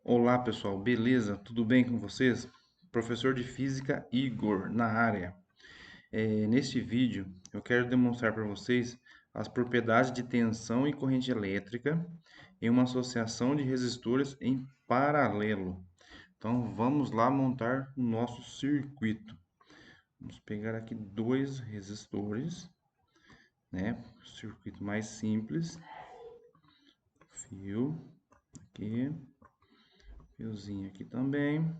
Olá pessoal, beleza? Tudo bem com vocês? Professor de Física Igor na área. Neste vídeo eu quero demonstrar para vocês as propriedades de tensão e corrente elétrica em uma associação de resistores em paralelo. Então vamos lá montar o nosso circuito. Vamos pegar aqui dois resistores, né? Circuito mais simples. Fio aqui, fiozinho aqui também.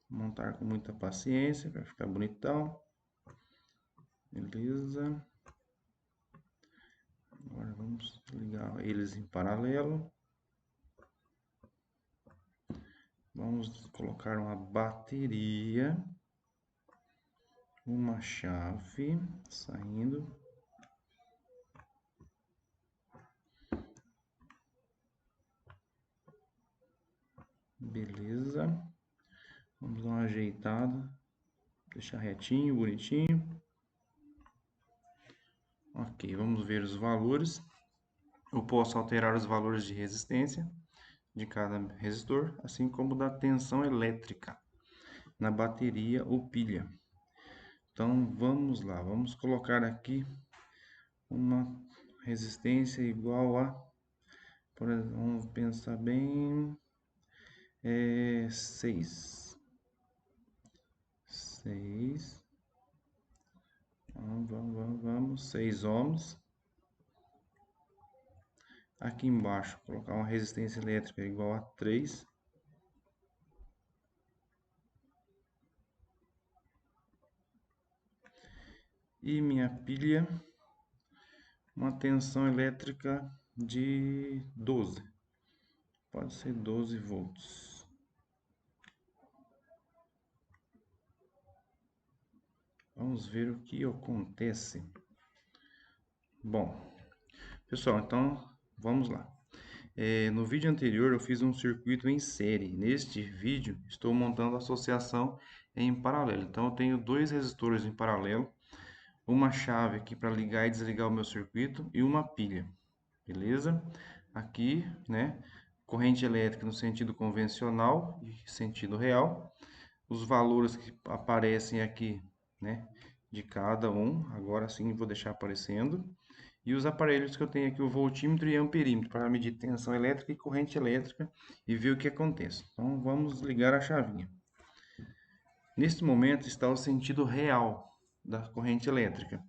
Montar com muita paciência para ficar bonitão. Beleza. Agora vamos ligar eles em paralelo. Vamos colocar uma bateria, uma chave saindo. Beleza. Vamos dar uma ajeitada, deixar retinho, bonitinho. Ok, vamos ver os valores. Eu posso alterar os valores de resistência de cada resistor, assim como da tensão elétrica na bateria ou pilha. Então vamos lá, vamos colocar aqui uma resistência igual a, por exemplo, vamos pensar bem, 6. 6. Vamos, 6 ohms. Aqui embaixo, colocar uma resistência elétrica igual a 3. E minha pilha, uma tensão elétrica de 12. Pode ser 12 volts. Vamos ver o que acontece. Bom, pessoal, então vamos lá. No vídeo anterior eu fiz um circuito em série. Neste vídeo estou montando a associação em paralelo. Então eu tenho dois resistores em paralelo, uma chave aqui para ligar e desligar o meu circuito e uma pilha. Beleza? Aqui, né, corrente elétrica no sentido convencional e sentido real. Os valores que aparecem aqui, né, de cada um, agora sim vou deixar aparecendo. E os aparelhos que eu tenho aqui, o voltímetro e amperímetro, para medir tensão elétrica e corrente elétrica e ver o que acontece. Então vamos ligar a chavinha. Neste momento está o sentido real da corrente elétrica,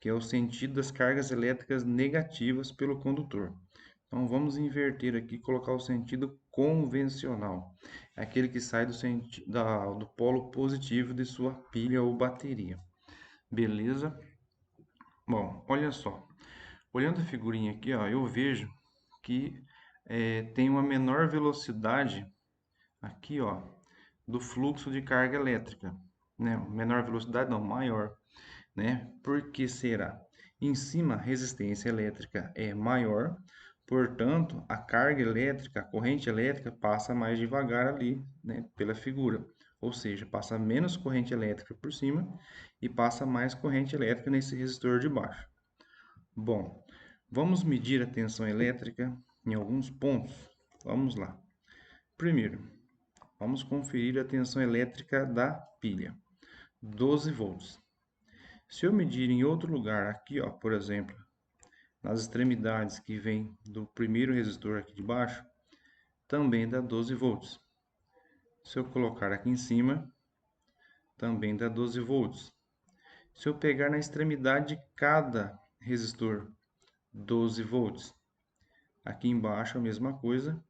que é o sentido das cargas elétricas negativas pelo condutor. Então vamos inverter aqui e colocar o sentido convencional, aquele que sai do polo positivo de sua pilha ou bateria. Beleza? Bom, olha só. Olhando a figurinha aqui, ó, eu vejo que tem uma menor velocidade aqui, ó, do fluxo de carga elétrica, né? Menor velocidade não, maior, né? Por que será? Em cima, a resistência elétrica é maior, portanto, a carga elétrica, a corrente elétrica passa mais devagar ali, né, pela figura. Ou seja, passa menos corrente elétrica por cima e passa mais corrente elétrica nesse resistor de baixo. Bom, vamos medir a tensão elétrica em alguns pontos. Vamos lá. Primeiro, vamos conferir a tensão elétrica da pilha, 12 volts. Se eu medir em outro lugar, aqui, ó, por exemplo, nas extremidades que vem do primeiro resistor aqui de baixo, também dá 12 volts. Se eu colocar aqui em cima, também dá 12 volts. Se eu pegar na extremidade de cada resistor, 12 volts. Aqui embaixo a mesma coisa,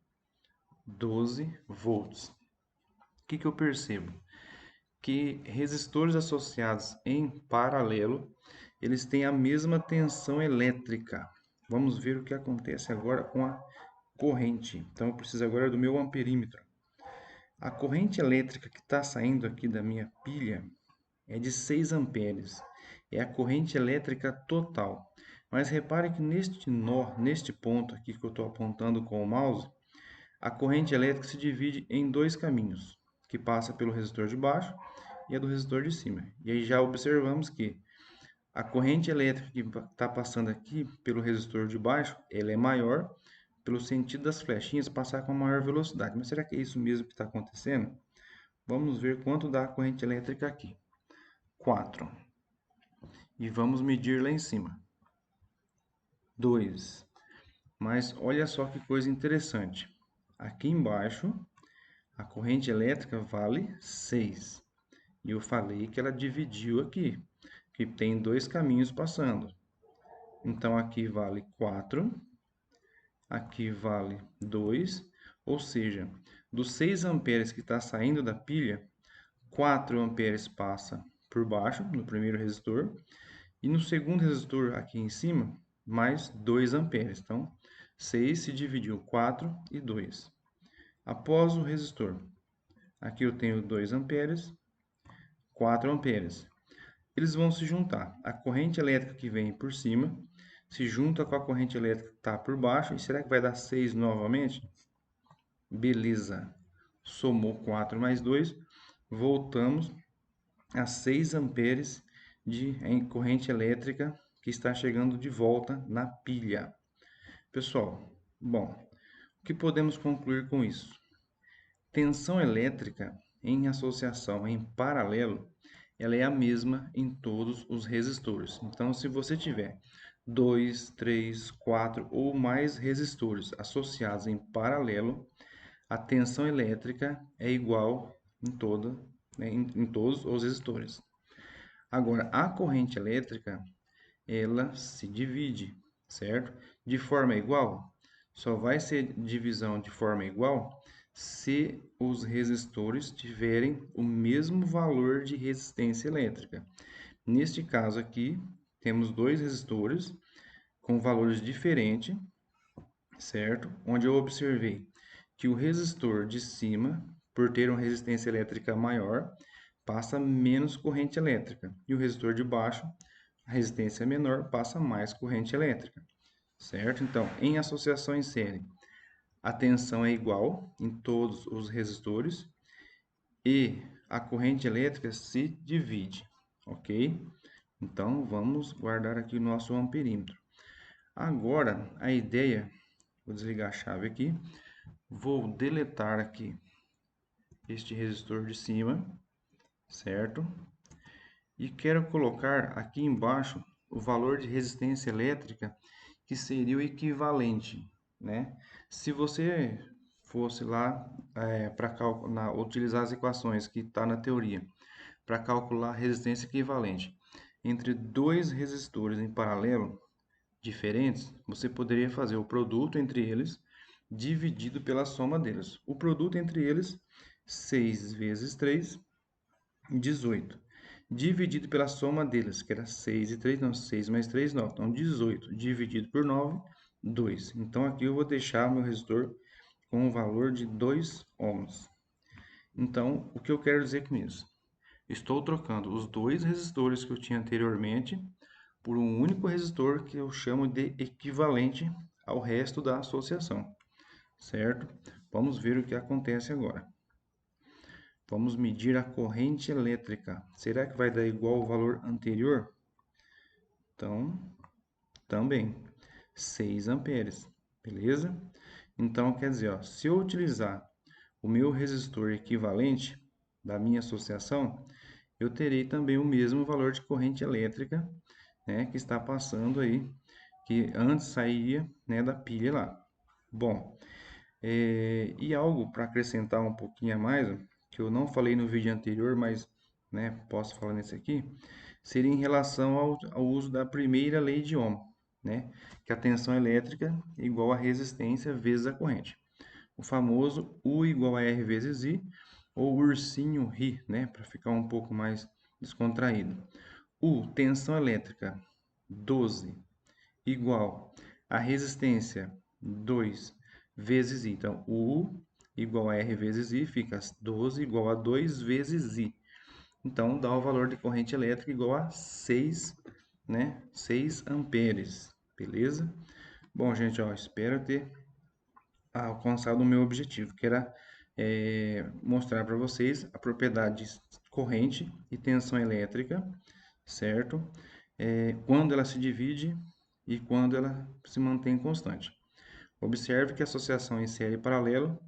12 volts. O que eu percebo? Que resistores associados em paralelo, eles têm a mesma tensão elétrica. Vamos ver o que acontece agora com a corrente. Então eu preciso agora do meu amperímetro. A corrente elétrica que está saindo aqui da minha pilha é de 6 amperes. É a corrente elétrica total. Mas repare que neste nó, neste ponto aqui que eu estou apontando com o mouse, a corrente elétrica se divide em dois caminhos, que passa pelo resistor de baixo e a do resistor de cima. E aí já observamos que a corrente elétrica que está passando aqui pelo resistor de baixo, ela é maior, pelo sentido das flechinhas, passar com maior velocidade. Mas será que é isso mesmo que está acontecendo? Vamos ver quanto dá a corrente elétrica aqui. 4. E vamos medir lá em cima. 2. Mas olha só que coisa interessante. Aqui embaixo, a corrente elétrica vale 6. E eu falei que ela dividiu aqui, que tem dois caminhos passando. Então, aqui vale 4, aqui vale 2, ou seja, dos 6 amperes que está saindo da pilha, 4 amperes passa por baixo, no primeiro resistor, e no segundo resistor, aqui em cima, mais 2 amperes. Então, 6 se dividiu 4 e 2. Após o resistor, aqui eu tenho 2 amperes, 4 amperes. Eles vão se juntar. A corrente elétrica que vem por cima se junta com a corrente elétrica que está por baixo. E será que vai dar 6 novamente? Beleza. Somou 4 mais 2. Voltamos a 6 amperes de corrente elétrica que está chegando de volta na pilha. Pessoal, bom, o que podemos concluir com isso? Tensão elétrica em associação em paralelo, ela é a mesma em todos os resistores. Então, se você tiver 2, 3, 4 ou mais resistores associados em paralelo, a tensão elétrica é igual em todos os resistores. Agora, a corrente elétrica, ela se divide, certo? De forma igual, só vai ser divisão de forma igual se os resistores tiverem o mesmo valor de resistência elétrica. Neste caso aqui, temos dois resistores com valores diferentes, certo? Onde eu observei que o resistor de cima, por ter uma resistência elétrica maior, passa menos corrente elétrica. E o resistor de baixo, a resistência menor, passa mais corrente elétrica, certo? Então, em associação em série, a tensão é igual em todos os resistores e a corrente elétrica se divide, ok? Então, vamos guardar aqui o nosso amperímetro. Agora, a ideia, vou desligar a chave aqui, vou deletar aqui este resistor de cima, certo? E quero colocar aqui embaixo o valor de resistência elétrica que seria o equivalente, né? Se você fosse lá para utilizar as equações que está na teoria para calcular a resistência equivalente entre dois resistores em paralelo diferentes, você poderia fazer o produto entre eles dividido pela soma deles. O produto entre eles, 6 vezes 3, 18. Dividido pela soma deles, que era 6 e 3, não, 6 mais 3, 9. Então, 18 dividido por 9, 2. Então, aqui eu vou deixar meu resistor com o valor de 2 ohms. Então, o que eu quero dizer com isso? Estou trocando os dois resistores que eu tinha anteriormente por um único resistor que eu chamo de equivalente ao resto da associação, certo? Vamos ver o que acontece agora. Vamos medir a corrente elétrica. Será que vai dar igual ao valor anterior? Então, também 6 amperes, beleza? Então, quer dizer, ó, se eu utilizar o meu resistor equivalente da minha associação, eu terei também o mesmo valor de corrente elétrica, né, que está passando aí, que antes saía, né, da pilha lá. Bom, e algo para acrescentar um pouquinho a mais, ó, que eu não falei no vídeo anterior, mas né, posso falar nesse aqui, seria em relação ao uso da primeira lei de Ohm, né, que a tensão elétrica é igual a resistência vezes a corrente. O famoso U igual a R vezes I, ou ursinho Ri, né, para ficar um pouco mais descontraído. U, tensão elétrica, 12, igual a resistência, 2 vezes I. Então, U igual a R vezes I, fica 12 igual a 2 vezes I. Então, dá o valor de corrente elétrica igual a 6, né? 6 amperes, beleza? Bom, gente, ó, espero ter alcançado o meu objetivo, que era mostrar para vocês a propriedade de corrente e tensão elétrica, certo? Quando ela se divide e quando ela se mantém constante. Observe que a associação em série paralelo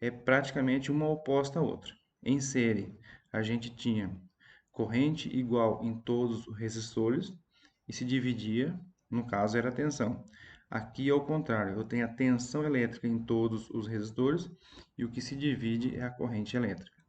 é praticamente uma oposta à outra. Em série, a gente tinha corrente igual em todos os resistores e se dividia, no caso era a tensão. Aqui é o contrário, eu tenho a tensão elétrica em todos os resistores e o que se divide é a corrente elétrica.